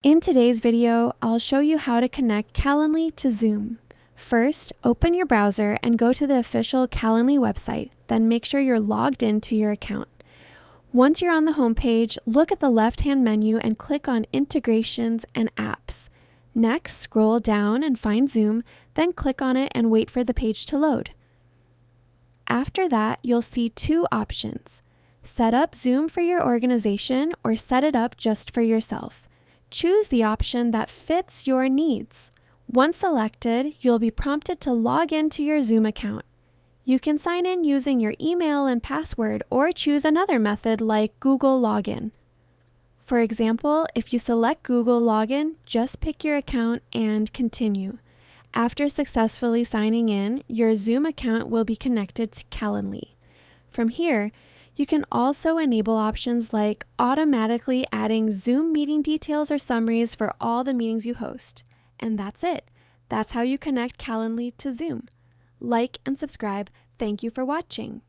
In today's video, I'll show you how to connect Calendly to Zoom. First, open your browser and go to the official Calendly website, then make sure you're logged into your account. Once you're on the homepage, look at the left-hand menu and click on Integrations and Apps. Next, scroll down and find Zoom, then click on it and wait for the page to load. After that, you'll see two options: set up Zoom for your organization or set it up just for yourself. Choose the option that fits your needs. Once selected, you'll be prompted to log into your Zoom account. You can sign in using your email and password or choose another method like Google Login. For example, if you select Google Login, just pick your account and continue. After successfully signing in, your Zoom account will be connected to Calendly. From here, you can also enable options like automatically adding Zoom meeting details or summaries for all the meetings you host. And that's it. That's how you connect Calendly to Zoom. Like and subscribe. Thank you for watching.